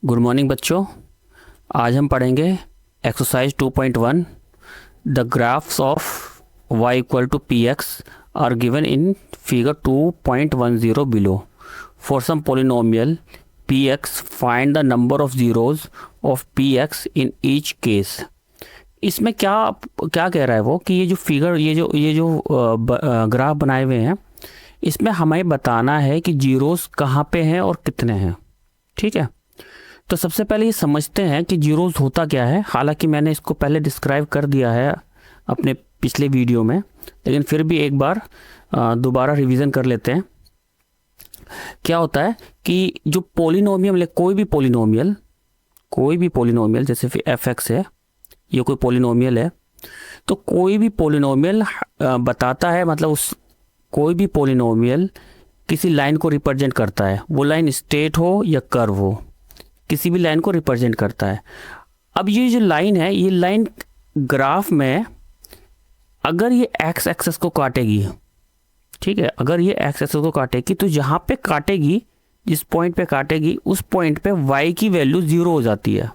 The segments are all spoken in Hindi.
गुड मॉर्निंग बच्चों। आज हम पढ़ेंगे exercise 2.1 the graphs of y equal to p x are given in figure 2.10 below. For some polynomial p x find the number of zeros of p x in each case. इसमें क्या क्या कह रहा है वो कि ये जो फिगर ये जो ग्राफ बनाए हुए हैं इसमें हमें बताना है कि जीरोस कहाँ पे हैं और कितने हैं। ठीक है, तो सबसे पहले ये समझते हैं कि जीरोस होता क्या है। हालांकि मैंने इसको पहले डिस्क्राइब कर दिया है अपने पिछले वीडियो में, लेकिन फिर भी एक बार दोबारा रिवीजन कर लेते हैं। क्या होता है कि जो पोलिनोमियल, कोई भी पोलिनोमियल जैसे फिर एफ एक्स है, ये कोई पोलिनोमियल है, तो कोई भी पोलिनोमियल बताता है, मतलब उस कोई भी पोलिनोमियल किसी लाइन को रिप्रेजेंट करता है। वो लाइन स्ट्रेट हो या कर्व हो, किसी भी लाइन को रिप्रेजेंट करता है। अब ये जो लाइन है, ये लाइन ग्राफ में अगर ये एक्स एक्सेस को काटेगी, ठीक है, अगर ये एक्स एक्सेस को काटेगी तो जहाँ पे काटेगी, जिस पॉइंट पे काटेगी उस पॉइंट पे वाई की वैल्यू 0 हो जाती है।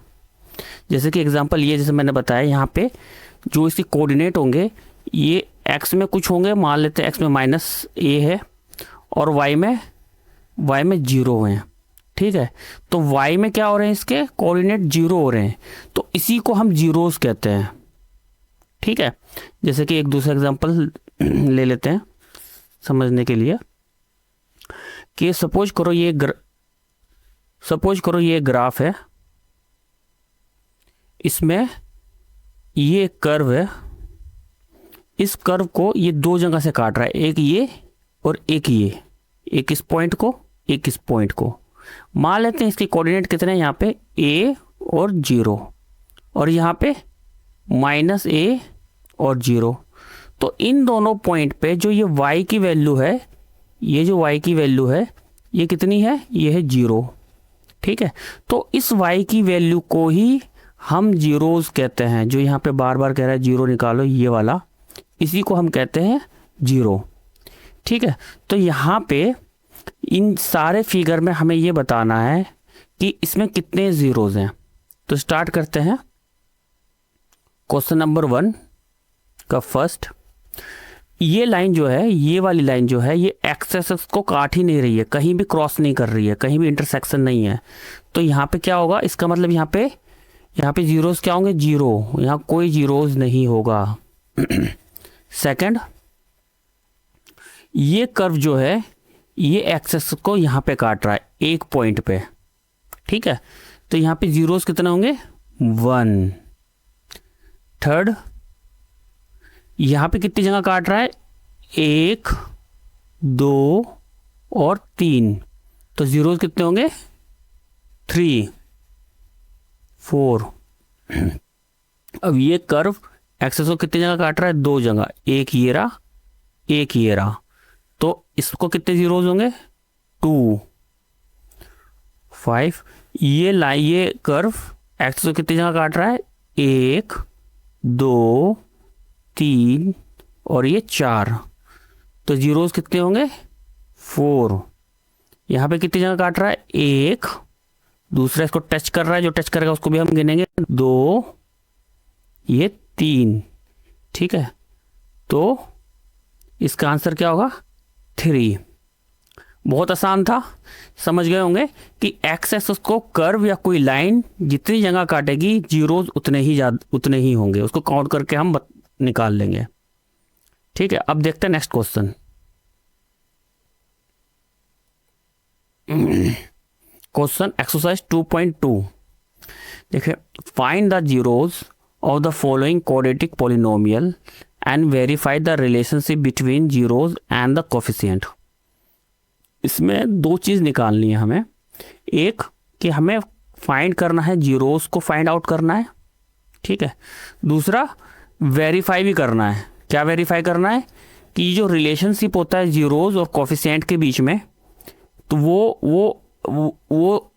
जैसे कि एग्जांपल ये जैसे मैंने बताया, यहाँ पे जो इसके कोऑर्डिनेट होंगे ये एक्स में कुछ होंगे, मान लेते हैं एक्स में -a है और वाई में 0 हैं। ठीक है, तो y में क्या हो रहे हैं, इसके कोऑर्डिनेट 0 हो रहे हैं, तो इसी को हम जीरोस कहते हैं। ठीक है, जैसे कि एक दूसरा एग्जांपल ले लेते हैं समझने के लिए कि सपोज करो ये ग्राफ है, इसमें ये कर्व है, इस कर्व को ये दो जगह से काट रहा है, एक ये और एक ये, एक इस पॉइंट को एक इस पॉइंट को। मान लेते हैं इसके कोऑर्डिनेट कितने हैं, यहाँ पे a और 0 और यहाँ पे -a और 0। तो इन दोनों पॉइंट पे जो ये y की वैल्यू है, ये कितनी है, ये है 0। ठीक है, तो इस y की वैल्यू को ही हम जीरोस कहते हैं। जो यहाँ पे बार बार कह रहा है 0 निकालो, ये वाला, इसी को हम कहते हैं 0। ठीक है, तो यहाँ पे इन सारे फिगर में हमें ये बताना है कि इसमें कितने जीरोस हैं। तो स्टार्ट करते हैं क्वेश्चन नंबर 1 का फर्स्ट। ये लाइन जो है, ये वाली लाइन जो है, ये एक्स एक्सिस को काट ही नहीं रही है, कहीं भी क्रॉस नहीं कर रही है, कहीं भी इंटरसेक्शन नहीं है। तो यहाँ पे क्या होगा, इसका मतलब यहाँ पे जीरोस क्या होंगे, 0, यहाँ कोई जीरोस नहीं होगा। सेकंड, ये कर्व जो है ये एक्सेस को यहाँ पे काट रहा है एक पॉइंट पे। ठीक है, तो यहाँ पे जीरोस कितने होंगे, 1। थर्ड, यहाँ पे कितनी जगह काट रहा है, 1, 2 और 3, तो जीरोस कितने होंगे, 3, 4। अब ये कर्व एक्सेस को कितनी जगह काट रहा है, 2 जगह, एक ये रहा, एक ये रहा, तो इसको कितने जीरोस होंगे, 2, 5। ये कर्व एक्सेस को कितनी जगह काट रहा है, 1, 2, 3 और ये 4, तो जीरोस कितने होंगे, 4। यहाँ पे कितनी जगह काट रहा है, 1, दूसरा इसको टच कर रहा है, जो टच करेगा उसको भी हम गिनेंगे, 2, ये 3। ठीक है, तो इसका आंसर क्या होगा, 3। बहुत आसान था, समझ गए होंगे कि एक्स एक्सिस को कर्व या कोई लाइन जितनी जगह काटेगी जीरोस उतने ही होंगे, उसको काउंट करके हम निकाल लेंगे। ठीक है, अब देखते हैं नेक्स्ट क्वेश्चन। Question exercise 2.2। देखिए, find the zeros of the following quadratic polynomial and verify the relationship between zeros and the coefficient. इसमें दो चीज़ निकालनी है हमें। एक कि हमें फाइंड करना है, जीरोस को फाइंड आउट करना है। ठीक है, दूसरा वेरीफाई भी करना है। क्या वेरीफाई करना है कि जो रिलेशनशिप होता है जीरोस और कोफिशिएंट के बीच में, तो वो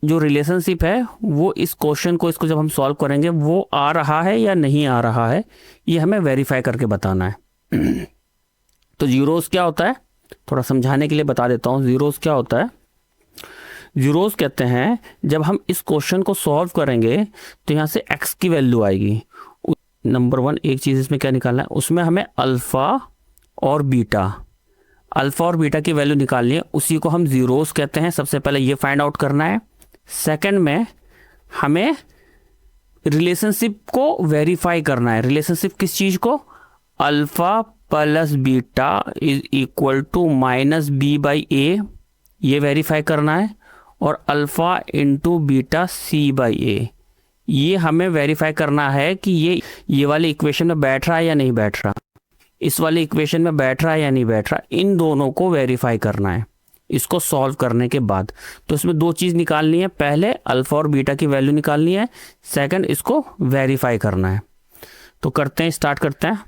जो रिलेशनशिप है वो इस क्वेश्चन को, इसको जब हम सॉल्व करेंगे वो आ रहा है या नहीं आ रहा है, ये हमें वेरीफाई करके बताना है। तो जीरोस क्या होता है, थोड़ा समझाने के लिए बता देता हूँ। जीरोस क्या होता है, जीरोस कहते हैं जब हम इस क्वेश्चन को सॉल्व करेंगे तो यहाँ से x की वैल्यू आएगी। नंबर 1 एक चीज़ इसमें क्या निकालना है, उसमें हमें अल्फ़ा और बीटा की वैल्यू निकालनी है, उसी को हम जीरोस कहते हैं। सबसे पहले ये फाइंड आउट करना है। सेकंड में हमें रिलेशनशिप को वेरीफाई करना है। रिलेशनशिप किस चीज़ को, alpha plus beta is equal to minus B by A, ये वेरीफाई करना है। और alpha into beta C by A, ये हमें वेरीफाई करना है कि ये वाले इक्वेशन में बैठ रहा है या नहीं बैठ रहा, इस वाले इक्वेशन में बैठ रहा है या नहीं बैठ रहा। इन दोनों को वेरीफाई करना है इसको सॉल्व करने के बाद। तो इसमें 2 चीज़ निकालनी है, पहले अल्फ़ा और बीटा की वैल्यू निकालनी है, सेकंड इसको वेरीफाई करना है। तो करते हैं, स्टार्ट करते हैं।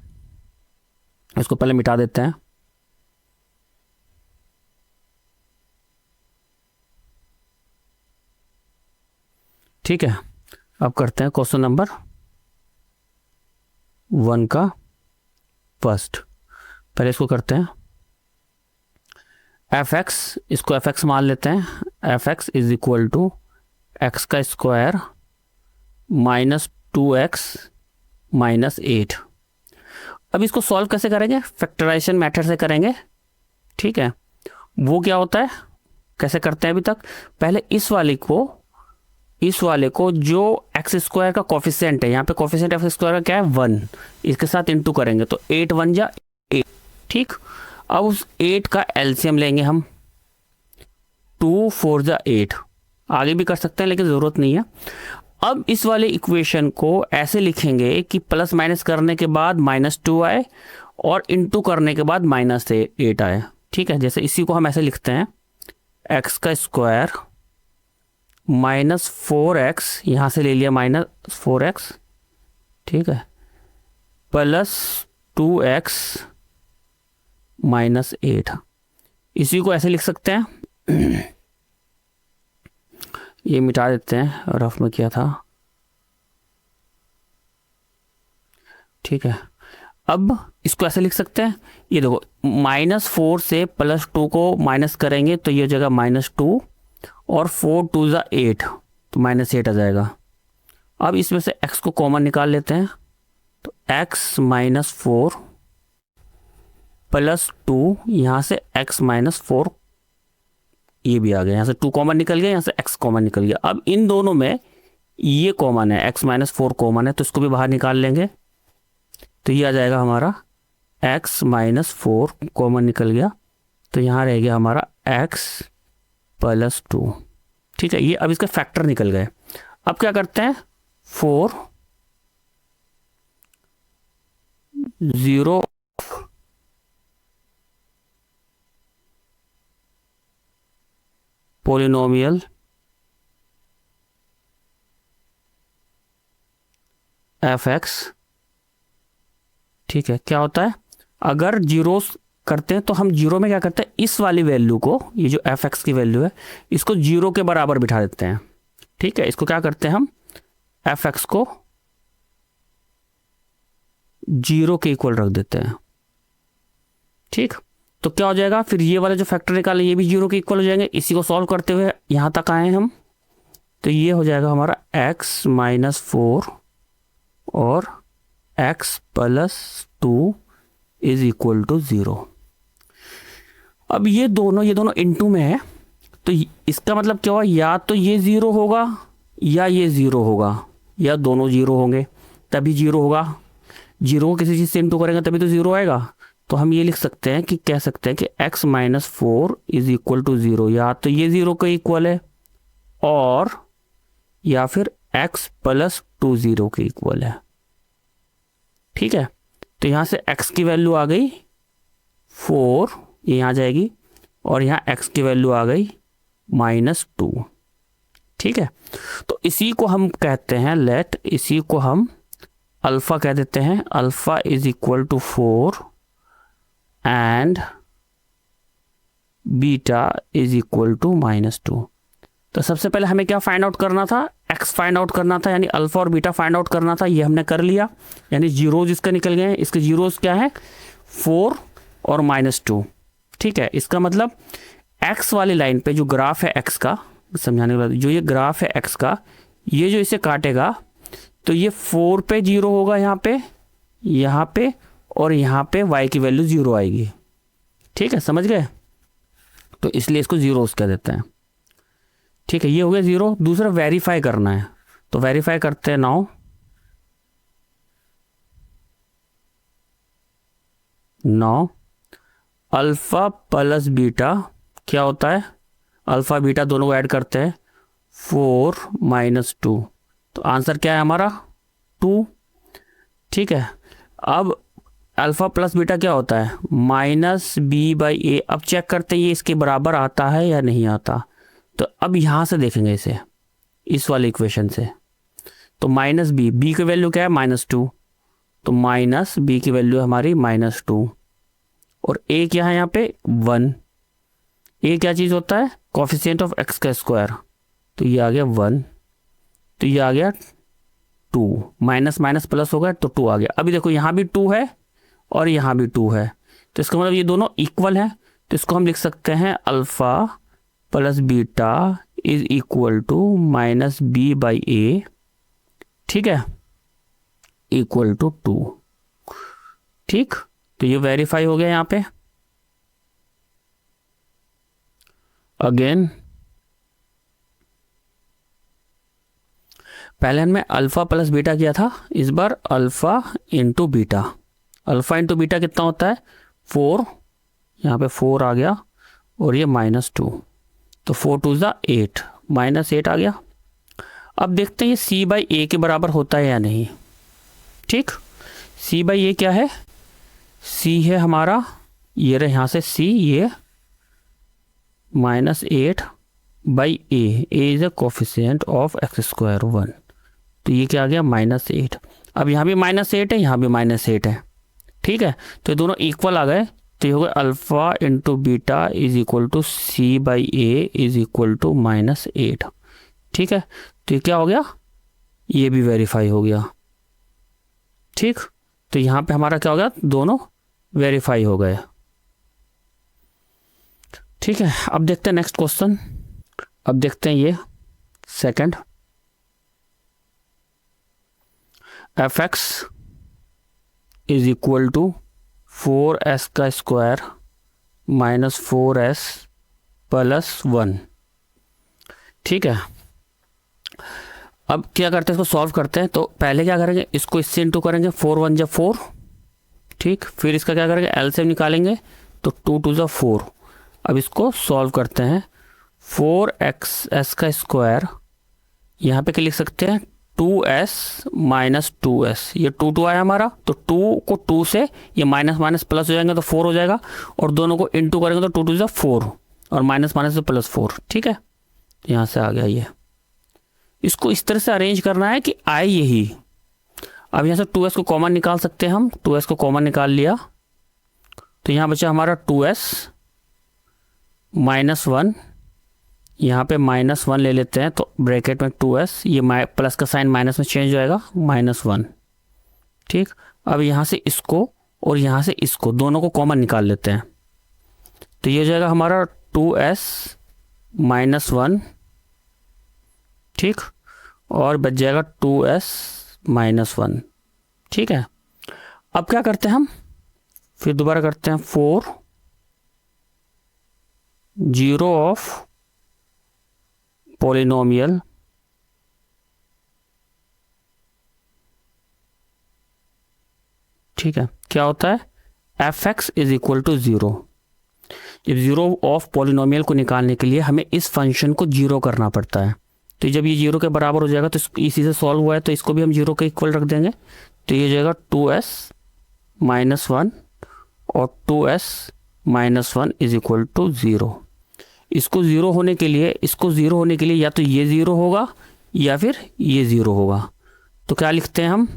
इसको पहले मिटा देते हैं। ठीक है, अब करते हैं क्वेश्चन नंबर 1 का फर्स्ट। पहले इसको करते हैं एफ एक्स, इसको एफ एक्स मान लेते हैं। F x is equal to x का स्क्वायर माइनस 2x माइनस 8। अब इसको सॉल्व कैसे करेंगे, फैक्टराइजेशन मेथड से करेंगे। ठीक है, वो क्या होता है, कैसे करते हैं अभी तक, पहले इस वाले को जो एक्स स्क्वायर का कोफिशिएंट है, यहाँ पे कोफिशिएंट एक्स स्क्वायर का क्या है 1, इसके साथ इंटू करेंगे तो 8 1 जा 8। ठीक, अब उस 8 का एलसीएम लेंगे हम, 2 4 जा 8। आगे भी कर सकते हैं लेकिन ज़रूरत नहीं है। अब इस वाले इक्वेशन को ऐसे लिखेंगे कि प्लस माइनस करने के बाद -2 आए और इंटू करने के बाद -8 आए। ठीक है, जैसे इसी को हम ऐसे लिखते हैं, एक्स का स्क्वायर -4x, यहाँ से ले लिया -4x, ठीक है, प्लस 2x -8। इसी को ऐसे लिख सकते हैं। ये मिटा देते हैं, रफ में किया था। ठीक है, अब इसको ऐसे लिख सकते हैं, ये देखो -4 से +2 को माइनस करेंगे तो ये हो जाएगा -2 और 4 2 जा 8, तो -8 आ जाएगा। अब इसमें से x को कॉमन निकाल लेते हैं, तो x -4 प्लस 2, यहाँ से x -4 ये भी आ गया, यहाँ से 2 कॉमन निकल गया, यहाँ से x कॉमन निकल गया। अब इन दोनों में ये कॉमन है, x -4 कॉमन है, तो इसको भी बाहर निकाल लेंगे, तो ये आ जाएगा हमारा x -4 कॉमन निकल गया, तो यहाँ रह गया हमारा x प्लस 2। ठीक है, ये अब इसके फैक्टर निकल गए। अब क्या करते हैं, 4 0 पोलिनोमियल एफ एक्स। ठीक है, क्या होता है, अगर जीरोस करते हैं तो हम जीरो में क्या करते हैं, इस वाली वैल्यू को, ये जो एफ एक्स की वैल्यू है, इसको जीरो के बराबर बिठा देते हैं। ठीक है, इसको क्या करते हैं हम, एफ एक्स को जीरो के इक्वल रख देते हैं। ठीक, तो क्या हो जाएगा, फिर ये वाले जो फैक्टर निकाले ये भी जीरो के इक्वल हो जाएंगे। इसी को सॉल्व करते हुए यहाँ तक आए हम, तो ये हो जाएगा हमारा x -4 और x + 2 इज इक्वल टू 0। अब ये दोनों इनटू में है, तो इसका मतलब क्या हुआ, या तो ये 0 होगा या ये 0 होगा, या दोनों 0 होंगे तभी 0 होगा। 0 को किसी चीज़ से इंटू करेंगे तभी तो 0 आएगा। तो हम ये लिख सकते हैं कि कह सकते हैं कि x -4 इज इक्वल टू 0, या तो ये 0 के इक्वल है और या फिर x + 2 0 के इक्वल है। ठीक है, तो यहाँ से x की वैल्यू आ गई 4, ये यहाँ जाएगी, और यहाँ x की वैल्यू आ गई -2। ठीक है, तो इसी को हम कहते हैं लेट, इसी को हम अल्फ़ा कह देते हैं। Alpha is equal to 4 and beta is equal to -2। तो सबसे पहले हमें क्या फाइंड आउट करना था, x फाइंड आउट करना था, यानी अल्फ़ा और बीटा फाइंड आउट करना था। ये हमने कर लिया, यानी जीरोज इसका निकल गए। इसके जीरोज क्या है, 4 और -2। ठीक है, इसका मतलब x वाली लाइन पे जो ग्राफ है x का, समझाने के बाद, जो ये ग्राफ है एक्स का, ये जो इसे काटेगा तो ये 4 पे 0 होगा यहाँ पे, और यहाँ पे y की वैल्यू 0 आएगी। ठीक है, समझ गए? तो इसलिए इसको 0 कह देते हैं। ठीक है, ये हो गया 0। दूसरा वेरीफाई करना है, तो वेरीफाई करते हैं नाउ अल्फा प्लस बीटा क्या होता है, अल्फा बीटा दोनों को ऐड करते हैं, 4 - 2, तो आंसर क्या है हमारा 2। ठीक है, अब अल्फा प्लस बीटा क्या होता है -b/a। अब चेक करते हैं ये इसके बराबर आता है या नहीं आता। तो अब यहाँ से देखेंगे इसे, इस वाले इक्वेशन से, तो -b की वैल्यू क्या है -2, तो -b की वैल्यू हमारी -2, और a क्या है यहाँ पे 1। a क्या चीज़ होता है, कोफिशिएंट ऑफ x का स्क्वायर, तो ये आ गया 1, तो ये आ गया 2, माइनस माइनस प्लस हो गया तो 2 आ गया। अभी देखो यहाँ भी 2 है और यहाँ भी 2 है, तो इसका मतलब ये दोनों इक्वल है, तो इसको हम लिख सकते हैं alpha plus beta is equal to -b/a। ठीक है, इक्वल टू 2। ठीक, तो ये वेरीफाई हो गया यहाँ पे। अगेन पहले हमने अल्फा प्लस बीटा किया था, इस बार alpha into beta. Alpha into beta कितना होता है 4, यहाँ पे 4 आ गया, और ये -2, तो 4 2 ज़ा 8, -8 आ गया। अब देखते हैं ये c/a के बराबर होता है या नहीं। ठीक, c/a क्या है, c है हमारा, ये रहे यहाँ से c, ये -8/a, a is a coefficient of x² 1, तो ये क्या आ गया -8। अब यहाँ भी -8 है, यहाँ भी -8 है। ठीक है, तो ये दोनों इक्वल आ गए, तो ये हो गया alpha into beta is equal to c/a is equal to -8। ठीक है, तो ये क्या हो गया, ये भी वेरीफाई हो गया। ठीक, तो यहाँ पे हमारा क्या हो गया, दोनों वेरीफाई हो गए। ठीक है, अब देखते हैं नेक्स्ट क्वेश्चन। अब देखते हैं ये second, f(x) is equal to 4s का स्क्वायर -4s प्लस 1। ठीक है, अब क्या करते हैं, इसको सॉल्व करते हैं। तो पहले क्या करेंगे, इसको इससे इंटू करेंगे, 4 1 जा 4। ठीक, फिर इसका क्या करेंगे, एलसीएम निकालेंगे, तो 2 2 जा 4। अब इसको सॉल्व करते हैं, 4x का स्क्वायर, यहाँ पे क्या लिख सकते हैं 2s - 2s, ये 2 2 आया हमारा, तो 2 को 2 से ये माइनस माइनस प्लस हो जाएंगे तो 4 हो जाएगा, और दोनों को इंटू करेंगे तो 2 2 जा 4, और माइनस माइनस से प्लस 4। ठीक है, यहाँ से आ गया ये। इसको इस तरह से अरेंज करना है कि आए यही। अब यहाँ से 2s को कॉमन निकाल सकते हैं हम, 2s को कॉमन निकाल लिया, तो यहाँ बचा हमारा 2s -1, यहाँ पे -1 ले लेते हैं, तो ब्रैकेट में 2s, ये प्लस का साइन माइनस में चेंज हो जाएगा, -1। ठीक, अब यहाँ से इसको और यहाँ से इसको दोनों को कॉमन निकाल लेते हैं, तो ये हो जाएगा हमारा 2s -1। ठीक, और बच जाएगा 2s -1। ठीक है, अब क्या करते हैं हम, फिर दोबारा करते हैं 4 0 ऑफ पॉलिनोमियल ठीक है, क्या होता है f(x) इज इक्वल टू 0। जब 0 ऑफ पॉलिनोमियल को निकालने के लिए हमें इस फंक्शन को 0 करना पड़ता है, तो जब ये 0 के बराबर हो जाएगा तो इसी से सॉल्व हुआ है, तो इसको भी हम 0 के इक्वल रख देंगे, तो ये हो जाएगा 2s -1 और 2s -1 इज इक्वल टू 0। इसको 0 होने के लिए या तो ये 0 होगा या फिर ये 0 होगा, तो क्या लिखते हैं हम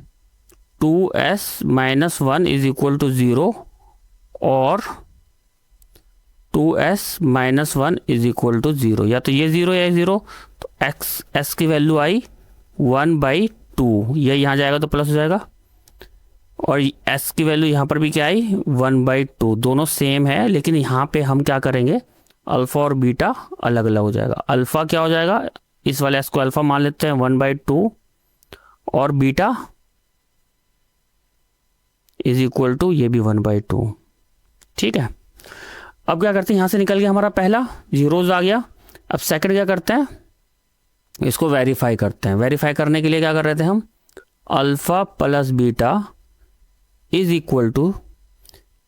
2s -1 इज इक्वल टू 0 और 2s -1 इज इक्वल टू 0, या तो ये 0 या 0, तो s की वैल्यू आई 1/2, ये यहाँ जाएगा तो प्लस हो जाएगा, और s की वैल्यू यहाँ पर भी क्या आई 1/2, दोनों सेम है, लेकिन यहाँ पे हम क्या करेंगे अल्फ़ा और बीटा अलग अलग हो जाएगा। अल्फ़ा क्या हो जाएगा, इस वाले एस को अल्फ़ा मान लेते हैं 1/2 और बीटा इज इक्वल टू ये भी 1/2। ठीक है, अब क्या करते हैं, यहाँ से निकल गया हमारा पहला जीरोज आ गया। अब सेकंड क्या करते हैं, इसको वेरीफाई करते हैं। वेरीफाई करने के लिए क्या कर रहे थे हम, alpha plus beta is equal to,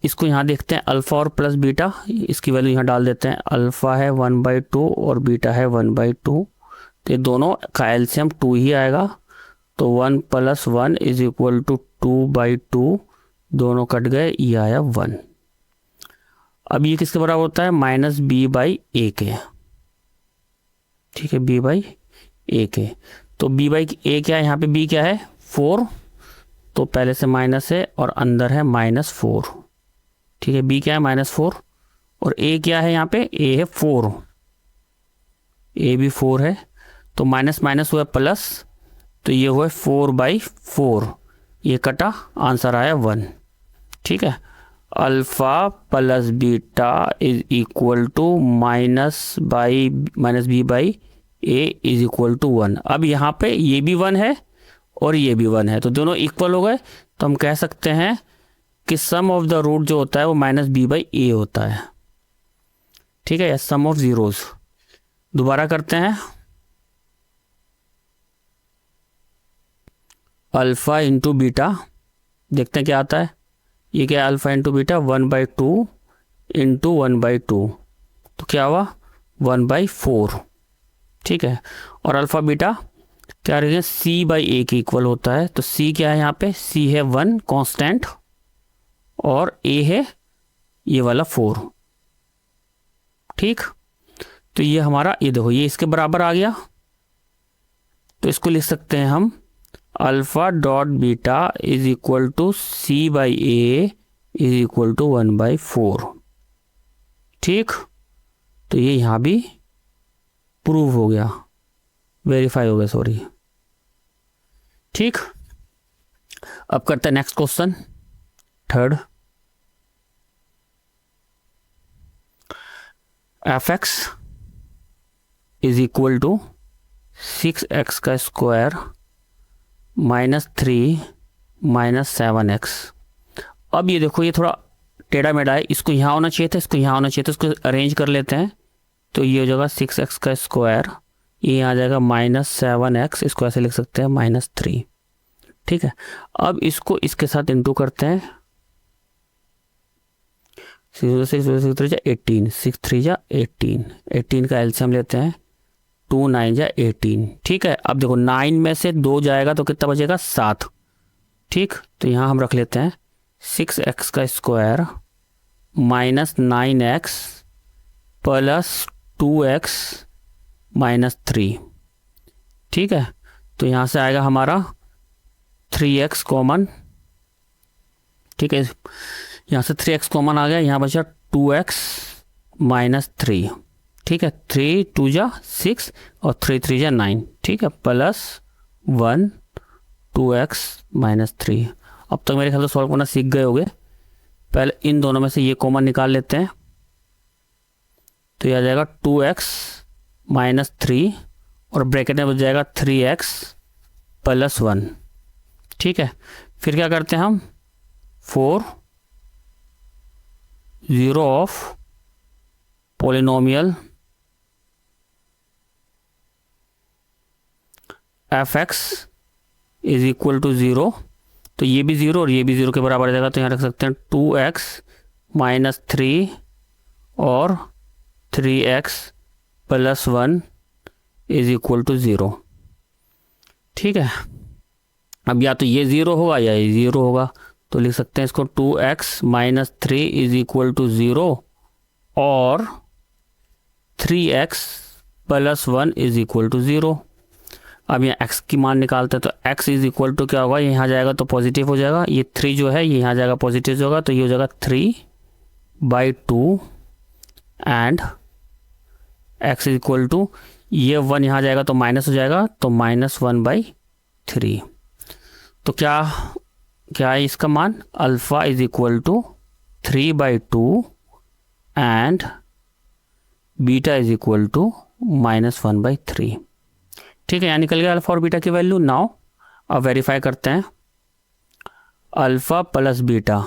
इसको यहाँ देखते हैं अल्फ़ा और प्लस बीटा, इसकी वैल्यू यहाँ डाल देते हैं। अल्फ़ा है 1/2 और बीटा है 1/2, तो ये दोनों का एलसीएम 2 ही आएगा। तो 1 + 1 इज इक्वल टू 2/2, दोनों कट गए, ये आया 1। अब ये किसके बराबर होता है, -b/a के। ठीक है, b/a के। तो b/a क्या है, यहाँ पे b क्या है 4, तो पहले से माइनस है और अंदर है -4। ठीक है, b क्या है -4 और a क्या है, यहाँ पे a है 4, a भी 4 है, तो माइनस माइनस हुआ प्लस, तो ये हुआ 4/4, ये कटा, आंसर आया 1। ठीक है, alpha plus beta is equal to -b/a is equal to 1। अब यहाँ पे ये भी 1 है और ये भी 1 है, तो दोनों इक्वल हो गए। तो हम कह सकते हैं कि सम ऑफ द रूट जो होता है वो -b/a होता है। ठीक है, सम ऑफ जीरोज। दोबारा करते हैं, अल्फ़ा इंटू बीटा, देखते हैं क्या आता है। ये क्या है, अल्फ़ा इंटू बीटा 1/2 इंटू 1/2, तो क्या हुआ 1/4। ठीक है, और अल्फ़ा बीटा क्या रहेगा, c/a के इक्वल होता है। तो c क्या है, यहाँ पे c है 1 कांस्टेंट और a है ये वाला 4। ठीक, तो ये हमारा, ये देखो ये इसके बराबर आ गया, तो इसको लिख सकते हैं हम alpha dot beta is equal to c/a is equal to 1/4। ठीक, तो ये यहाँ भी प्रूव हो गया, वेरीफाई हो गया, सॉरी। ठीक, अब करते हैं next question, third. f(x) is equal to 6x का स्क्वायर -3 -7x। अब ये देखो, ये थोड़ा टेढ़ा मेढ़ा है, इसको यहाँ होना चाहिए था, इसको यहाँ होना चाहिए था, इसको अरेंज कर लेते हैं। तो ये हो जाएगा 6x का स्क्वायर, ये आ जाएगा -7x, इसको ऐसे लिख सकते हैं -3। ठीक है, अब इसको इसके साथ इंटू करते हैं, 6 3 जा 18, 6 3 जा 18, 18 का एलसीएम लेते हैं, 2 9 जा 18। ठीक है, अब देखो 9 में से 2 जाएगा तो कितना बचेगा, 7। ठीक, तो यहाँ हम रख लेते हैं 6x का स्क्वायर -9x प्लस 2x -3। ठीक है, तो यहाँ से आएगा हमारा 3x कॉमन। ठीक है, यहाँ से 3x कॉमन आ गया, यहाँ बचा 2x -3। ठीक है, 3 2 जा 6 और 3 3 जा 9। ठीक है, प्लस 1 2x -3। अब तक मेरे ख्याल से सॉल्व करना सीख गए होंगे। पहले इन दोनों में से ये कॉमन निकाल लेते हैं, तो ये आ जाएगा 2x -3 और ब्रैकेट में बच जाएगा 3x + 1। ठीक है, फिर क्या करते हैं हम, 4 0 of polynomial f(x) is equal to 0, तो ये भी 0 और ये भी 0 के बराबर आ जाएगा। तो यहाँ रख सकते हैं 2x -3 और 3x + 1 इज इक्वल टू 0। ठीक है, अब या तो ये 0 होगा या ये 0 होगा, तो लिख सकते हैं इसको 2x -3 इज इक्वल टू 0 और 3x + 1 इज इक्वल टू 0। अब यहाँ x की मान निकालते हैं, तो x इज इक्वल टू क्या होगा, यहाँ जाएगा तो पॉजिटिव हो जाएगा, ये 3 जो है ये यहाँ जाएगा पॉजिटिव होगा, तो ये हो जाएगा 3/2 and x is equal to, ये 1 यहाँ जाएगा तो माइनस हो जाएगा, तो -1/3। तो क्या है इसका मान, alpha is equal to 3/2 and beta is equal to -1/3। ठीक है, यहाँ निकल गया अल्फा और बीटा की वैल्यू। नाउ अब वेरीफाई करते हैं। अल्फा प्लस बीटा,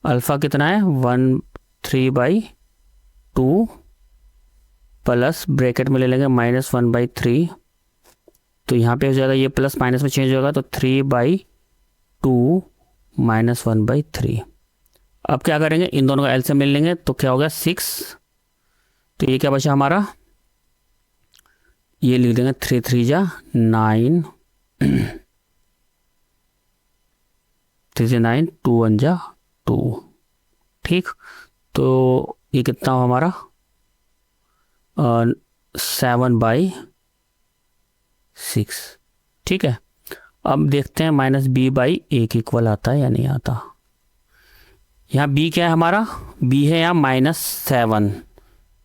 अल्फा कितना है 3/2 प्लस ब्रैकेट में ले लेंगे -1/3, तो यहाँ पे हो जाएगा ये प्लस माइनस में चेंज होगा, तो 3/2 -1/3। अब क्या करेंगे, इन दोनों का एल से मिल लेंगे, तो क्या होगा 6। तो ये क्या बचा हमारा, ये लिख देंगे 3 3 जा 9, 3 से 9, 2 1 जा 2। ठीक, तो ये कितना हो हमारा 7/6। ठीक है, अब देखते हैं -b/a के इक्वल आता है या नहीं आता। यहाँ b क्या है हमारा, b है यहाँ -7,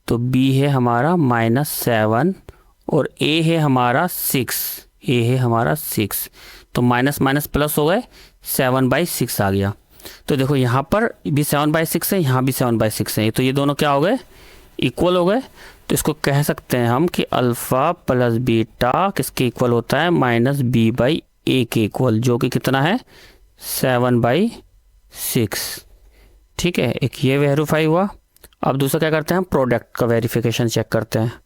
तो b है हमारा -7 और a है हमारा 6, a है हमारा 6, तो माइनस माइनस प्लस हो गए, 7/6 आ गया। तो देखो यहाँ पर भी 7/6 है, यहाँ भी 7/6 है, तो ये दोनों क्या हो गए, इक्वल हो गए। तो इसको कह सकते हैं हम कि अल्फ़ा प्लस बीटा किसके इक्वल होता है, -b/a के इक्वल, जो कि कितना है 7/6। ठीक है, एक ये वेरीफाई हुआ। अब दूसरा क्या करते हैं, हम प्रोडक्ट का वेरिफिकेशन चेक करते हैं।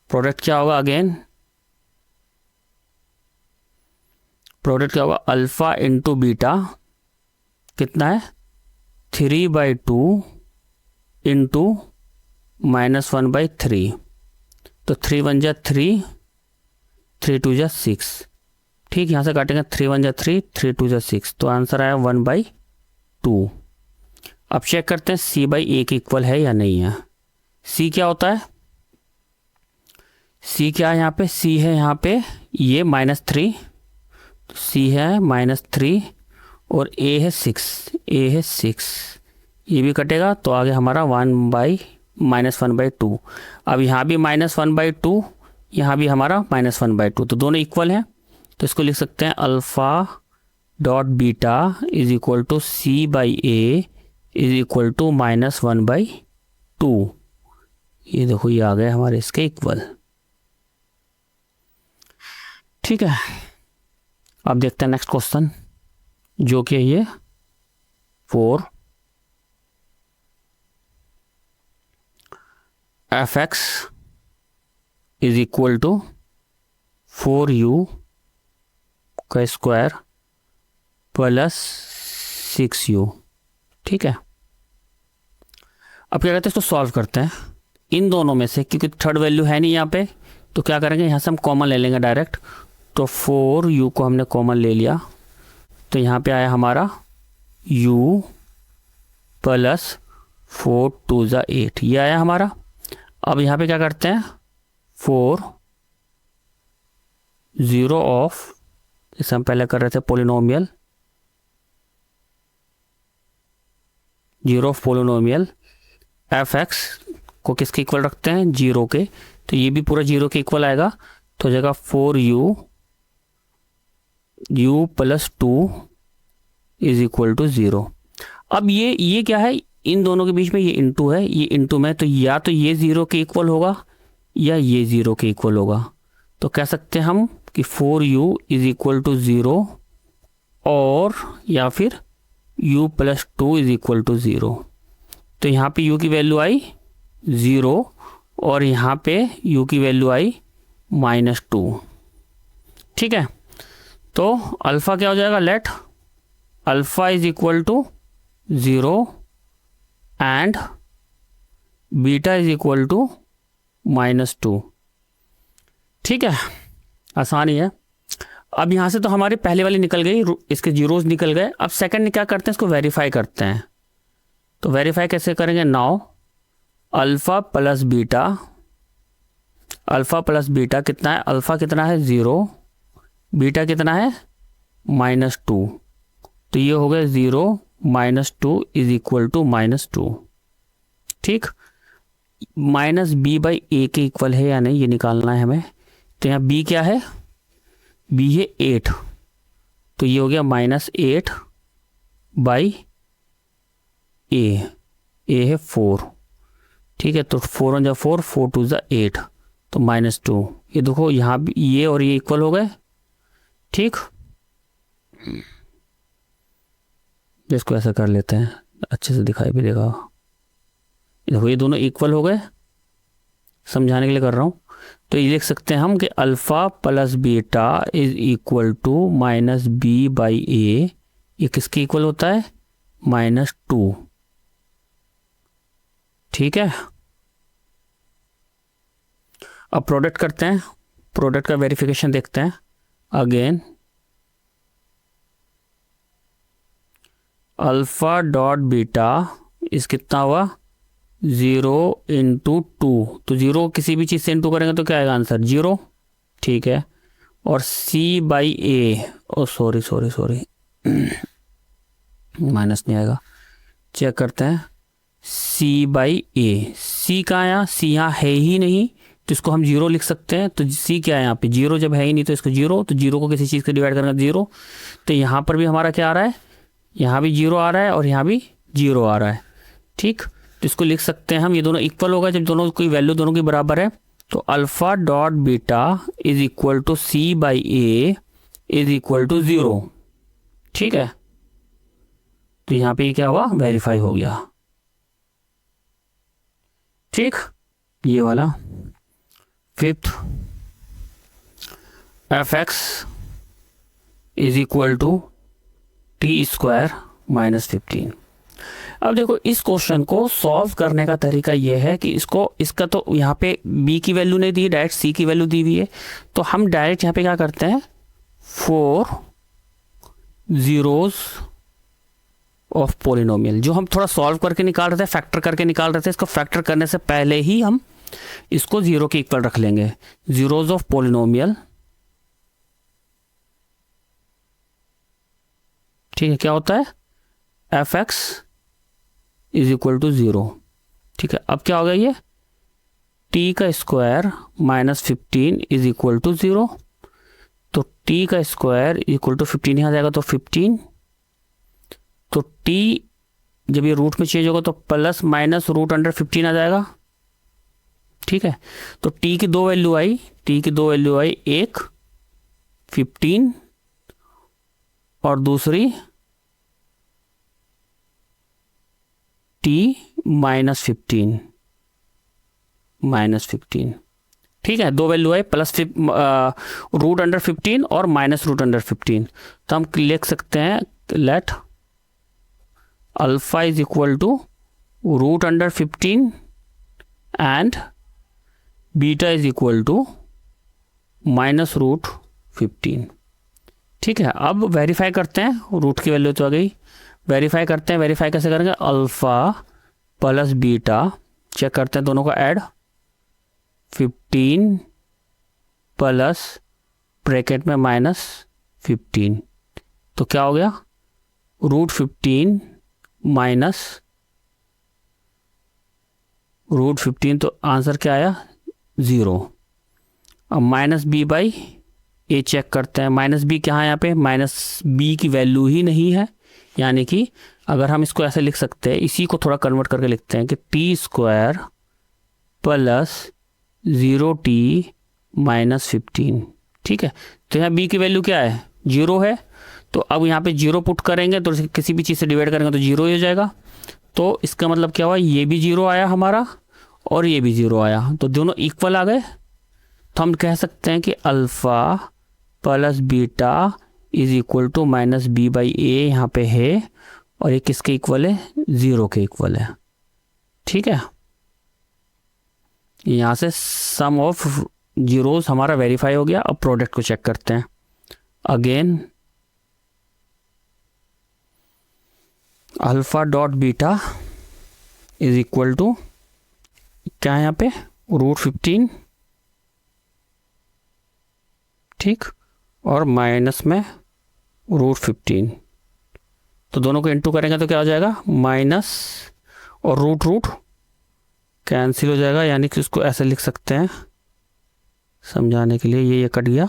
प्रोडक्ट क्या होगा, अगेन प्रोडक्ट क्या होगा, अल्फ़ा इंटू बीटा कितना है 3/2 इंटू -1/3, तो 3 1 जा 3, 3 2 जा 6। ठीक, यहाँ से काटेंगे 3 1 जा 3, 3 2 जा 6, तो आंसर आया 1/2। अब चेक करते हैं c/a के इक्वल है या नहीं है। c क्या होता है, c क्या है यहाँ पे, c है यहाँ पे ये -3, तो c है -3 और a है 6, ये भी कटेगा, तो आगे हमारा -1/2। अब यहाँ भी -1/2, यहाँ भी हमारा -1/2, तो दोनों इक्वल हैं। तो इसको लिख सकते हैं alpha dot beta is equal to c/a is equal to -1/2। ये देखो ये आ गए हमारे इसके इक्वल। ठीक है, अब देखते हैं नेक्स्ट क्वेश्चन, जो कि ये 4 fx is equal to 4u का स्क्वायर प्लस 6u। ठीक है, अब क्या करते हैं, इसको सॉल्व करते हैं इन दोनों में से, क्योंकि थर्ड वैल्यू है नहीं यहाँ पे, तो क्या करेंगे, यहाँ से हम कॉमन ले लेंगे डायरेक्ट। तो 4u को हमने कॉमन ले लिया, तो यहाँ पे आया हमारा u प्लस 4 2 जा 8, ये आया हमारा। अब यहाँ पे क्या करते हैं, 4 0 ऑफ, जैसे हम पहले कर रहे थे पोलिनोमियल, 0 ऑफ पोलिनोमियल fx को किसके इक्वल रखते हैं, 0 के, तो ये भी पूरा 0 के इक्वल आएगा, तो हो जाएगा 4u plus 2 is equal to 0। अब ये क्या है, इन दोनों के बीच में ये इंटू है, ये इंटू में, तो या तो ये 0 के इक्वल होगा या ये 0 के इक्वल होगा। तो कह सकते हैं हम कि 4u इज इक्वल टू 0 और या फिर u plus 2 is equal to 0। तो यहाँ पे u की वैल्यू आई 0 और यहाँ पे u की वैल्यू आई -2। ठीक है, तो अल्फ़ा क्या हो जाएगा, let alpha is equal to 0 and beta is equal to -2। ठीक है, आसानी है। अब यहाँ से तो हमारी पहले वाली निकल गई, इसके जीरोस निकल गए। अब सेकंड क्या करते हैं, इसको वेरीफाई करते हैं। तो वेरीफाई कैसे करेंगे, नाउ अल्फ़ा प्लस बीटा कितना है, अल्फ़ा कितना है 0, बीटा कितना है -2, तो ये हो गया 0 -2 इज इक्वल टू -2। ठीक, -b/a के इक्वल है या नहीं ये निकालना है हमें। तो यहाँ b क्या है, b है 8, तो ये हो गया -8/a, a है 4, ठीक है, तो 4 1 जा 4, 4 2 जा 8, तो -2। ये देखो यहाँ भी ये और ये इक्वल हो गए। ठीक, इसको ऐसा कर लेते हैं, अच्छे से दिखाई भी देगा। देखो ये दोनों इक्वल हो गए, समझाने के लिए कर रहा हूँ। तो ये लिख सकते हैं हम कि alpha plus beta is equal to -b/a। ये किसके इक्वल होता है? -2। ठीक है, अब प्रोडक्ट करते हैं, प्रोडक्ट का वेरिफिकेशन देखते हैं। अगेन अल्फ़ा डॉट बीटा इस कितना हुआ? 0 × 2, तो 0 किसी भी चीज़ से इंटू करेंगे तो क्या आएगा आंसर? 0। ठीक है, और c/a, ओ सॉरी माइनस नहीं आएगा, चेक करते हैं। c/a, c कहाँ है यहाँ? c यहाँ है ही नहीं, तो इसको हम 0 लिख सकते हैं। तो c क्या है यहाँ पे? 0 जब है ही नहीं तो इसको 0, तो 0 को किसी चीज़ से डिवाइड करेंगे 0। तो यहाँ पर भी हमारा क्या आ रहा है? यहाँ भी 0 आ रहा है और यहाँ भी 0 आ रहा है। ठीक, तो इसको लिख सकते हैं हम, ये दोनों इक्वल होगा जब दोनों की वैल्यू दोनों की बराबर है। तो alpha dot beta is equal to c/a is equal to 0। ठीक है, तो यहाँ पे क्या हुआ? वेरीफाई हो गया। ठीक, ये वाला। Fifth, f(x) is equal to t² -15। अब देखो इस क्वेश्चन को सॉल्व करने का तरीका यह है कि इसका तो यहाँ पे b की वैल्यू नहीं दी, डायरेक्ट c की वैल्यू दी हुई है। तो हम डायरेक्ट यहाँ पे क्या करते हैं? 4 zeros ऑफ पोलिनोमियल, जो हम थोड़ा सॉल्व करके निकाल रहे थे, फैक्टर करके निकाल रहे थे, इसको फैक्टर करने से पहले ही हम इसको 0 के इक्वल रख लेंगे। जीरोज ऑफ पोलिनोमियल, ठीक है, क्या होता है? f(x) is equal to 0। ठीक है, अब क्या हो गया ये? t² -15 is equal to 0। तो t² इक्वल टू 15 यहाँ जाएगा तो 15। तो t जब ये रूट में चेंज होगा तो प्लस माइनस √15 आ जाएगा। ठीक है, तो t की दो वैल्यू आई, एक 15 और दूसरी t -15। ठीक है, दो वैल्यू है, प्लस √15 और -√15। तो हम लिख सकते हैं let alpha is equal to √15 and beta is equal to -√15। ठीक है, अब वेरीफाई करते हैं, रूट की वैल्यू तो आ गई, वेरीफाई करते हैं। वेरीफाई कैसे करेंगे? अल्फा प्लस बीटा, चेक करते हैं दोनों का ऐड, 15 प्लस ब्रैकेट में -15, तो क्या हो गया? √15 माइनस √15, तो आंसर क्या आया? 0। अब -b/a चेक करते हैं। -b क्या है यहाँ पे? -b की वैल्यू ही नहीं है, यानी कि अगर हम इसको ऐसे लिख सकते हैं, इसी को थोड़ा कन्वर्ट करके लिखते हैं कि t² प्लस 0t -15। ठीक है, तो यहाँ b की वैल्यू क्या है? 0 है। तो अब यहाँ पे 0 पुट करेंगे तो किसी भी चीज़ से डिवाइड करेंगे तो 0 ही हो जाएगा। तो इसका मतलब क्या हुआ? ये भी 0 आया हमारा और ये भी 0 आया, तो दोनों इक्वल आ गए। तो हम कह सकते हैं कि alpha plus beta is equal to -b/a यहाँ पे है, और ये किसके इक्वल है? 0 के इक्वल है। ठीक है, यहाँ से सम ऑफ जीरोस हमारा वेरीफाई हो गया। अब प्रोडक्ट को चेक करते हैं। Again alpha dot beta is equal to क्या है यहाँ पे? √15, ठीक, और माइनस में √15, तो दोनों को इंटू करेंगे तो क्या हो जाएगा? माइनस और रूट कैंसिल हो जाएगा, यानी कि उसको ऐसे लिख सकते हैं समझाने के लिए, ये कट गया,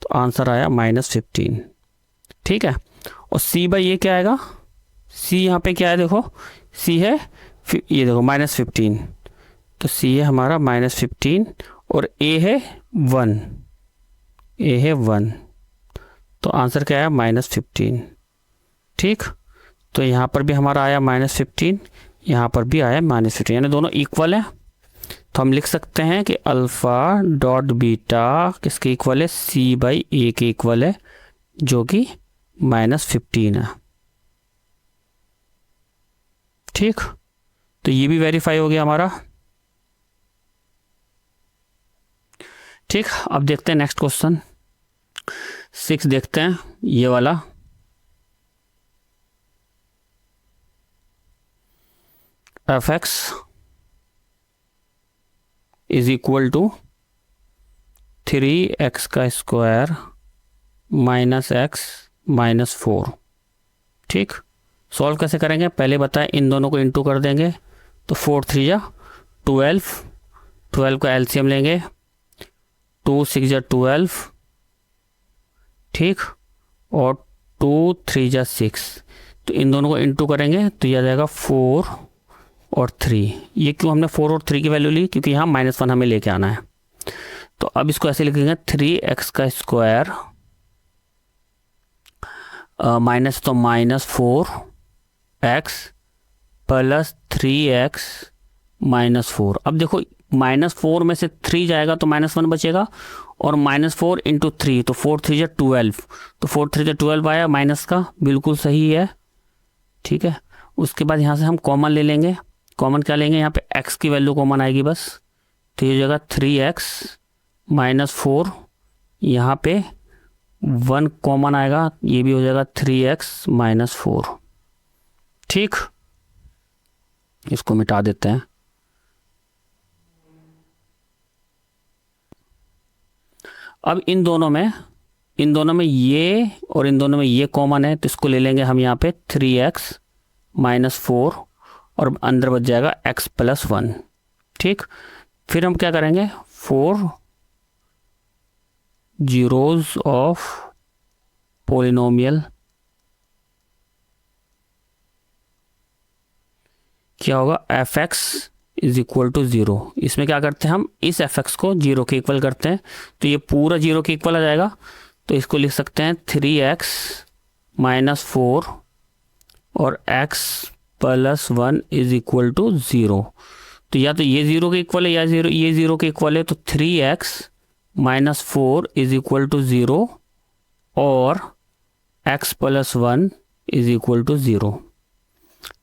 तो आंसर आया -15। ठीक है, और c/a क्या आएगा? c यहाँ पे क्या है? देखो c है, ये देखो -15, तो सी है हमारा -15 और ए है 1, ए है 1, तो आंसर क्या आया -15। ठीक, तो यहाँ पर भी हमारा आया -15, यहाँ पर भी आया -15, यानी दोनों इक्वल है। तो हम लिख सकते हैं कि अल्फ़ा डॉट बीटा किसके इक्वल है, C/A के इक्वल है, जो कि -15 है। ठीक, तो ये भी वेरीफाई हो गया हमारा। ठीक, अब देखते हैं नेक्स्ट क्वेश्चन 6 देखते हैं, ये वाला। f(x) is equal to 3x का स्क्वायर -x -4। ठीक, सॉल्व कैसे करेंगे पहले बताएं, इन दोनों को इंटू कर देंगे तो 4 3 जा 12, 12 का एलसीएम लेंगे, 2 6 जा 12, ठीक, और 2 3 जा 6, तो इन दोनों को इंटू करेंगे तो यह आ जाएगा 4 और 3। ये क्यों हमने 4 और 3 की वैल्यू ली, क्योंकि यहाँ -1 हमें लेके आना है। तो अब इसको ऐसे लिखेंगे 3x का स्क्वायर माइनस तो -4x प्लस 3x -4। अब देखो -4 में से 3 जाएगा तो -1 बचेगा, और -4 इंटू 3 तो 4 3 जा 12, तो 4 3 जा 12 आया माइनस का, बिल्कुल सही है। ठीक है, उसके बाद यहाँ से हम कॉमन ले लेंगे। कॉमन क्या लेंगे, यहाँ पे x की वैल्यू कॉमन आएगी बस, तो ये हो जाएगा 3x -4, यहाँ पे 1 कॉमन आएगा, ये भी हो जाएगा 3x -4। ठीक, इसको मिटा देते हैं। अब इन दोनों में ये और इन दोनों में ये कॉमन है, तो इसको ले लेंगे हम यहाँ पे 3x -4, और अंदर बच जाएगा x + 1। ठीक, फिर हम क्या करेंगे, 4 zeros ऑफ पोलिनोमियल क्या होगा, f(x) इज इक्वल टू 0। इसमें क्या करते हैं हम, इस f(x) को 0 के इक्वल करते हैं, तो ये पूरा 0 के इक्वल आ जाएगा। तो इसको लिख सकते हैं 3x -4 और x + 1 इज इक्वल टू 0। तो या तो ये 0 के इक्वल है या ये 0 के इक्वल है, तो 3x -4 इज इक्वल टू 0 और x + 1 इज इक्वल टू 0।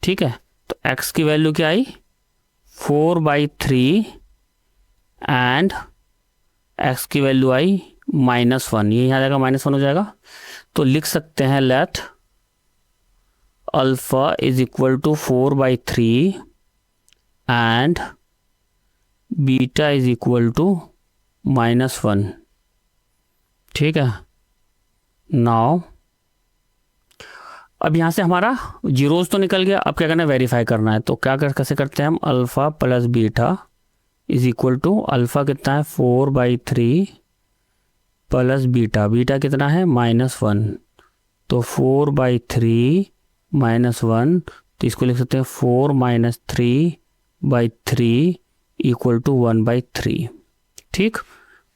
ठीक है, तो x की वैल्यू क्या आई, 4/3 एंड x की वैल्यू आई -1, ये यहाँ जाएगा -1 हो जाएगा। तो लिख सकते हैं let alpha is equal to 4/3 and beta is equal to -1। ठीक है, नाउ अब यहाँ से हमारा जीरोज तो निकल गया, अब क्या करना है, वेरीफाई करना है। तो कैसे करते हैं हम, alpha plus beta is equal to, alpha कितना है 4/3 प्लस बीटा, बीटा कितना है -1, तो 4/3 -1, तो इसको लिख सकते हैं 4 - 3/3 इक्वल टू 1/3। ठीक,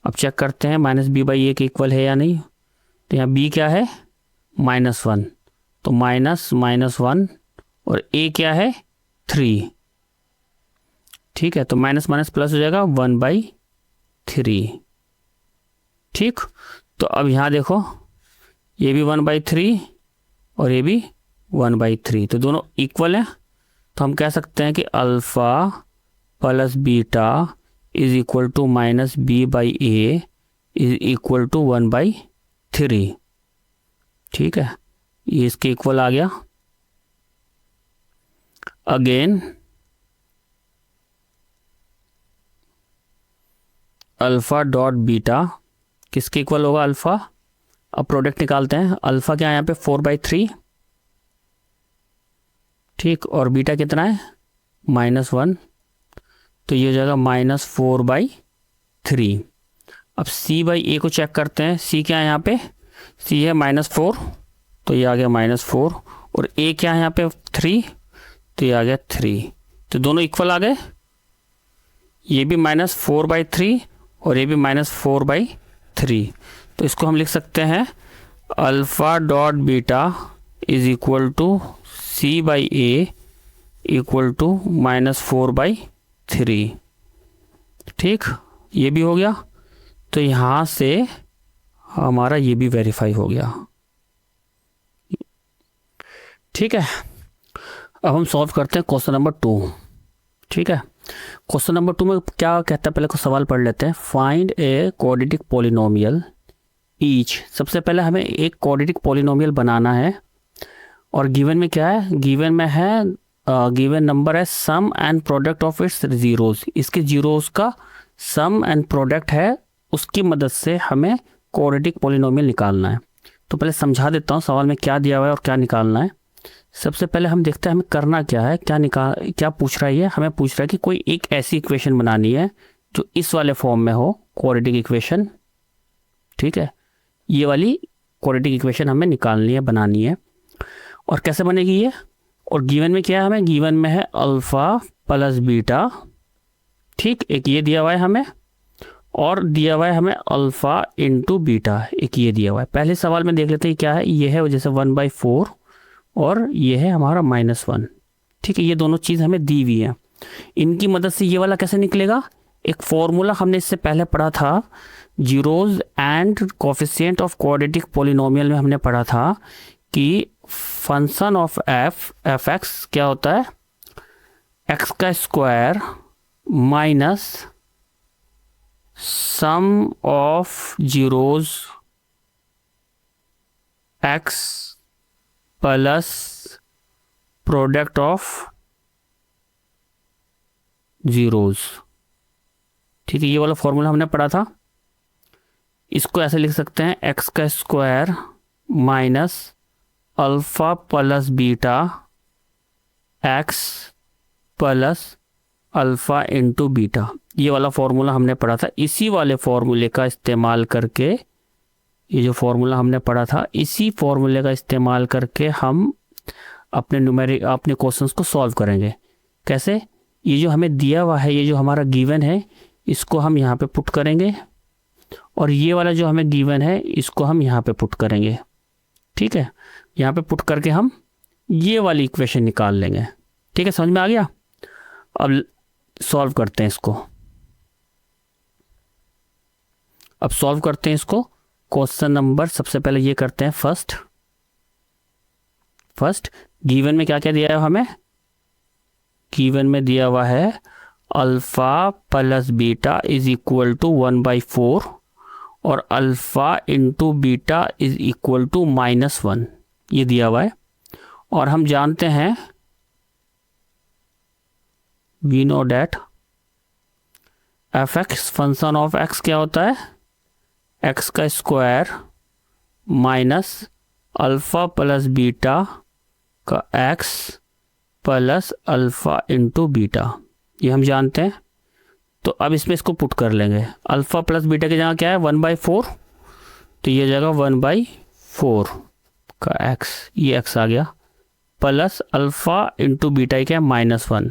अब चेक करते हैं -b/a के इक्वल है या नहीं। तो यहाँ b क्या है, -1, तो -1 और a क्या है 3। ठीक है, तो माइनस माइनस प्लस हो जाएगा 1/3। ठीक, तो अब यहाँ देखो ये भी 1/3 और ये भी 1/3, तो दोनों इक्वल हैं। तो हम कह सकते हैं कि alpha plus beta is equal to -b/a is equal to 1/3। ठीक है, ये इसके इक्वल आ गया। अगेन अल्फ़ा डॉट बीटा किसके इक्वल होगा, अल्फ़ा। अब प्रोडक्ट निकालते हैं, अल्फ़ा क्या है यहाँ पे 4/3, ठीक, और बीटा कितना है -1, तो ये हो जाएगा -4/3। अब c/a को चेक करते हैं, c क्या है यहाँ पे, c है -4, तो ये आ गया -4, और a क्या है यहाँ पे 3, तो ये आ गया 3, तो दोनों इक्वल आ गए। ये भी -4/3 और ये भी -4/3। तो इसको हम लिख सकते हैं alpha dot beta is equal to C/A equal to -4/3। ठीक, ये भी हो गया। तो यहाँ से हमारा ये भी वेरीफाई हो गया। ठीक है, अब हम सॉल्व करते हैं क्वेश्चन नंबर 2। ठीक है, क्वेश्चन नंबर 2 में क्या कहता है, पहले को सवाल पढ़ लेते हैं। Find a quadratic polynomial each. सबसे पहले हमें एक क्वाड्रेटिक पॉलिनोमियल बनाना है और गिवन में क्या है, गिवन में है गिवन नंबर है sum and product of its zeros. इसके जीरोस का सम एंड प्रोडक्ट है, उसकी मदद से हमें क्वाड्रेटिक पॉलिनोमियल निकालना है। तो पहले समझा देता हूँ सवाल में क्या दिया हुआ है और क्या निकालना है। सबसे पहले हम देखते हैं हमें करना क्या है, क्या पूछ रहा है ये। हमें पूछ रहा है कि कोई एक ऐसी इक्वेशन बनानी है जो इस वाले फॉर्म में हो, क्वाड्रेटिक इक्वेशन। ठीक है, ये वाली क्वाड्रेटिक इक्वेशन हमें निकालनी है, बनानी है। और कैसे बनेगी ये, और गिवन में क्या है, हमें गिवन में है अल्फ़ा प्लस बीटा। ठीक, एक ये दिया हुआ है हमें, और दिया हुआ है हमें अल्फ़ा इंटू बीटा, एक ये दिया हुआ है। पहले सवाल में देख लेते हैं क्या है, ये है जैसे 1/4 और ये है हमारा -1। ठीक है, ये दोनों चीज़ हमें दी हुई है। इनकी मदद से ये वाला कैसे निकलेगा, एक फॉर्मूला हमने इससे पहले पढ़ा था, zeros and coefficient of quadratic polynomial में हमने पढ़ा था कि फंक्शन ऑफ एफ एक्स क्या होता है, एक्स का square minus sum of zeros x plus product of zeros. ठीक है, ये वाला फॉर्मूला हमने पढ़ा था। इसको ऐसे लिख सकते हैं, एक्स का square minus alpha plus beta x plus alpha into beta. ये वाला फॉर्मूला हमने पढ़ा था। इसी वाले फॉर्मूले का इस्तेमाल करके, ये जो फॉर्मूला हमने पढ़ा था, इसी फॉर्मूले का इस्तेमाल करके हम अपने क्वेश्चंस को सॉल्व करेंगे। कैसे, ये जो हमें दिया हुआ है, ये जो हमारा गिवन है, इसको हम यहाँ पे पुट करेंगे, और ये वाला जो हमें गिवन है इसको हम यहाँ पे पुट करेंगे। ठीक है, यहाँ पे पुट करके हम ये वाली इक्वेशन निकाल लेंगे। ठीक है, समझ में आ गया। अब सॉल्व करते हैं इसको। अब सॉल्व करते हैं इसको। क्वेश्चन नंबर सबसे पहले ये करते हैं फर्स्ट गिवन में क्या क्या दिया है हमें, गिवन में दिया हुआ है alpha plus beta is equal to 1/4 और alpha into beta is equal to -1, ये दिया हुआ है। और हम जानते हैं, we know that f x function of x क्या होता है, एक्स का square minus alpha plus beta का x plus alpha into beta, ये हम जानते हैं। तो अब इसमें इसको पुट कर लेंगे। अल्फ़ा प्लस बीटा के जगह क्या है 1/4, तो ये जगह 1/4 का एक्स, ये एक्स आ गया, प्लस अल्फ़ा इंटू बीटा क्या है -1,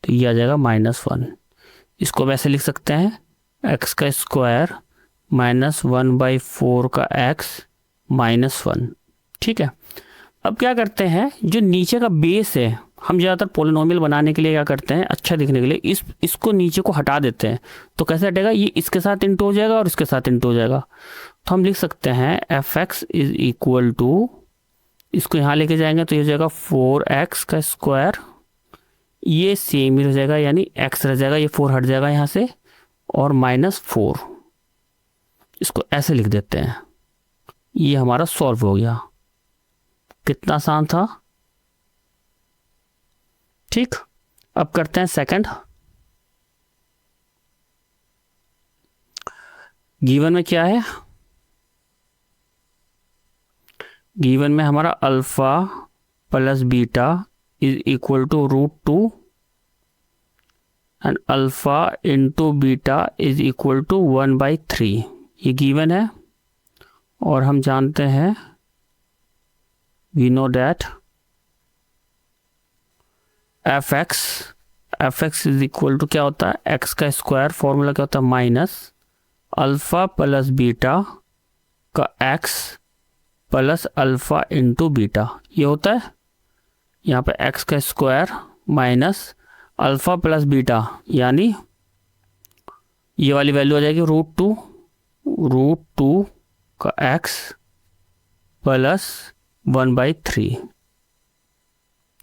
तो ये आ जाएगा -1। इसको वैसे लिख सकते हैं, एक्स का स्क्वायर माइनस 1/4 का एक्स -1। ठीक है, अब क्या करते हैं, जो नीचे का बेस है, हम ज़्यादातर पोलिनोमियल बनाने के लिए क्या करते हैं, अच्छा दिखने के लिए इसको नीचे को हटा देते हैं। तो कैसे हटेगा, ये इसके साथ इंटू हो जाएगा और इसके साथ इंटू हो जाएगा। तो हम लिख सकते हैं f x is equal to, इसको यहाँ लेके जाएंगे तो ये हो जाएगा 4x का स्क्वायर, ये सेम ही हो जाएगा, यानी x रह जाएगा, ये 4 हट जाएगा यहाँ से, और -4। इसको ऐसे लिख देते हैं। ये हमारा सॉल्व हो गया। कितना आसान था। ठीक, अब करते हैं सेकंड। गिवन में क्या है, गिवन में हमारा alpha plus beta is equal to √2 and alpha into beta is equal to 1/3, ये गिवन है। और हम जानते हैं, we know that f x f x is equal to क्या होता है, एक्स का स्क्वायर, फॉर्मूला क्या होता है माइनस अल्फ़ा प्लस बीटा का x plus alpha into beta, ये होता है। यहाँ पे एक्स का square minus alpha plus beta, यानी ये वाली वैल्यू आ जाएगी रूट टू का एक्स प्लस 1/3।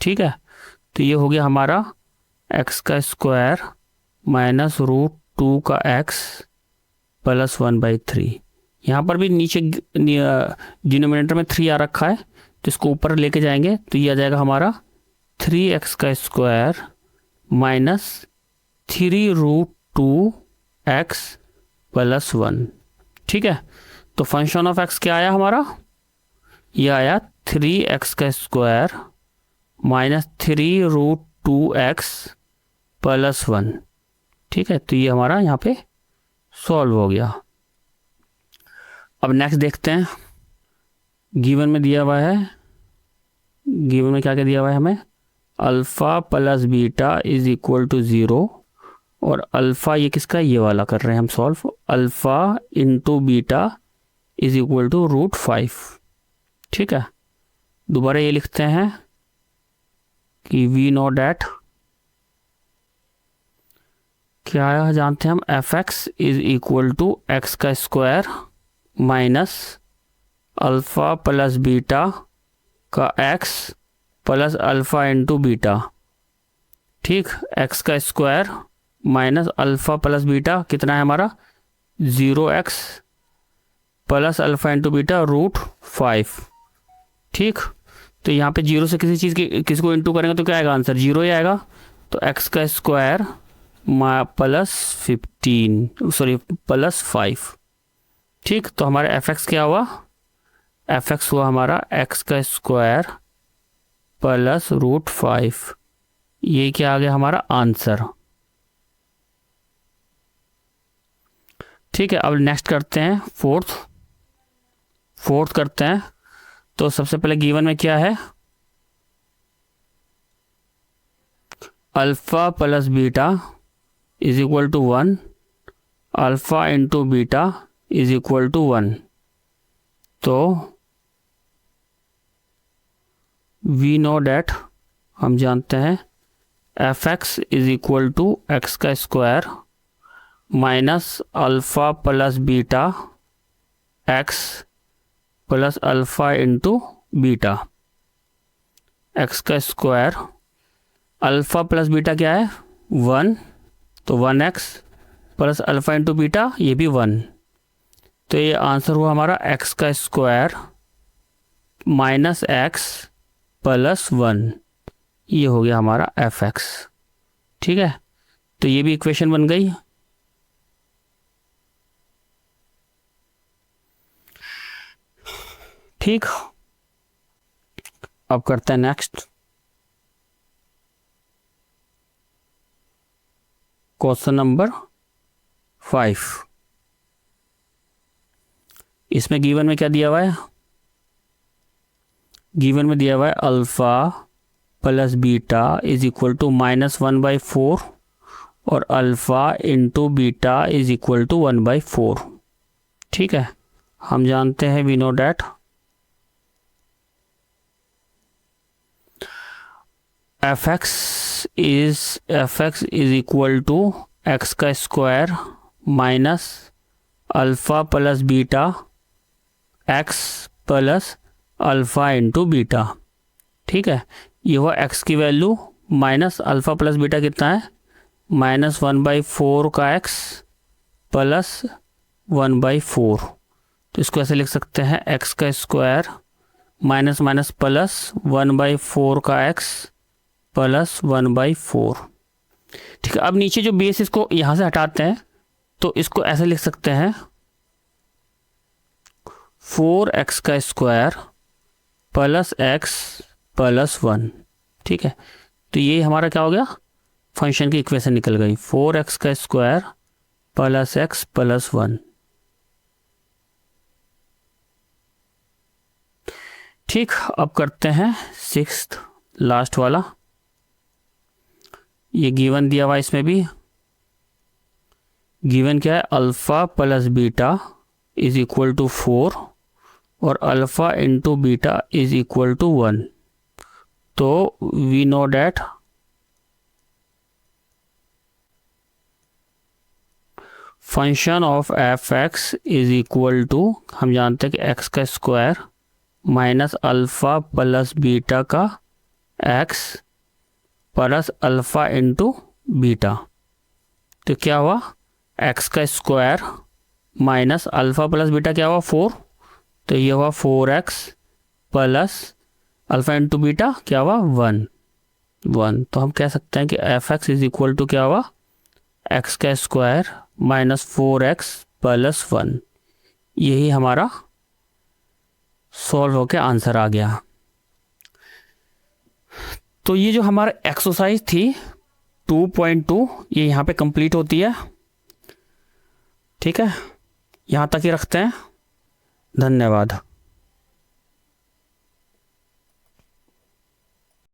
ठीक है, तो ये हो गया हमारा एक्स का स्क्वायर माइनस रूट 2 का एक्स प्लस 1/3। यहाँ पर भी नीचे डिनोमिनेटर में 3 आ रखा है, तो इसको ऊपर लेके जाएंगे तो ये आ जाएगा हमारा 3x का स्क्वायर माइनस 3√2x प्लस 1। ठीक है, तो फंक्शन ऑफ x क्या आया हमारा, ये आया 3x का स्क्वायर माइनस 3√2x प्लस 1। ठीक है, तो ये हमारा यहाँ पे सॉल्व हो गया। अब नेक्स्ट देखते हैं, गिवन में दिया हुआ है, गिवन में क्या क्या दिया हुआ है हमें, alpha plus beta is equal to 0, और अल्फ़ा ये किसका, ये वाला कर रहे हैं हम solve, alpha into beta is equal to √5। ठीक है, दोबारा ये लिखते हैं कि वी नो डैट, क्या जानते हैं हम, f x is equal to x का square minus alpha plus beta का x plus alpha into beta. ठीक, एक्स का square minus alpha plus beta कितना है हमारा 0x plus alpha into beta √5। ठीक, तो यहाँ पे 0 से किसी चीज़ की किसी को इंटू करेंगे तो क्या आएगा, आंसर 0 ही आएगा। तो x का स्क्वायर प्लस 5। ठीक, तो हमारा एफ एक्स क्या हुआ, एफ एक्स हुआ हमारा x का स्क्वायर प्लस √5। ये क्या आ गया हमारा आंसर। ठीक है, अब नेक्स्ट करते हैं फोर्थ करते हैं। तो सबसे पहले गिवन में क्या है, alpha plus beta is equal to 1, alpha into beta is equal to 1। तो वी नो डैट, हम जानते हैं f x is equal to x का square minus alpha plus beta x plus alpha into beta. X का स्क्वायर, अल्फ़ा प्लस बीटा क्या है 1, तो 1x plus alpha into beta ये भी 1। तो ये आंसर हुआ हमारा एक्स का स्क्वायर माइनस एक्स प्लस 1, ये हो गया हमारा एफ एक्स। ठीक है, तो ये भी इक्वेशन बन गई। ठीक, अब करते हैं नेक्स्ट क्वेश्चन नंबर 5। इसमें गिवन में क्या दिया हुआ है, गिवन में दिया हुआ है alpha plus beta is equal to -1/4 और alpha into beta is equal to 1/4। ठीक है, हम जानते हैं we know that f x is equal to x का square minus alpha plus beta x plus alpha into beta. ठीक है, ये हुआ एक्स की value minus alpha plus beta कितना है -1/4 का एक्स प्लस 1/4। तो इसको ऐसे लिख सकते हैं एक्स का स्क्वायर माइनस माइनस प्लस 1/4 का एक्स प्लस 1/4। ठीक है, अब नीचे जो बेस इसको यहाँ से हटाते हैं तो इसको ऐसे लिख सकते हैं 4x का स्क्वायर प्लस एक्स प्लस 1। ठीक है, तो ये हमारा क्या हो गया, फंक्शन की इक्वेशन निकल गई, 4x का स्क्वायर प्लस एक्स प्लस 1। ठीक, अब करते हैं 6th लास्ट वाला। ये गिवन दिया हुआ, इसमें भी गिवन क्या है, alpha plus beta is equal to 4 और alpha into beta is equal to 1। तो we know that function of f x is equal to, हम जानते हैं कि एक्स का square minus alpha plus beta का x plus alpha into beta. तो क्या हुआ, एक्स का square minus alpha plus beta क्या हुआ 4, तो ये हुआ 4x plus alpha into beta क्या हुआ 1। तो हम कह सकते हैं कि f x is equal to क्या हुआ, एक्स का स्क्वायर माइनस 4x प्लस 1। यही हमारा सॉल्व होके आंसर आ गया। तो ये जो हमारा एक्सरसाइज थी 2.2 ये यहाँ पे कंप्लीट होती है। ठीक है, यहाँ तक ही रखते हैं। धन्यवाद।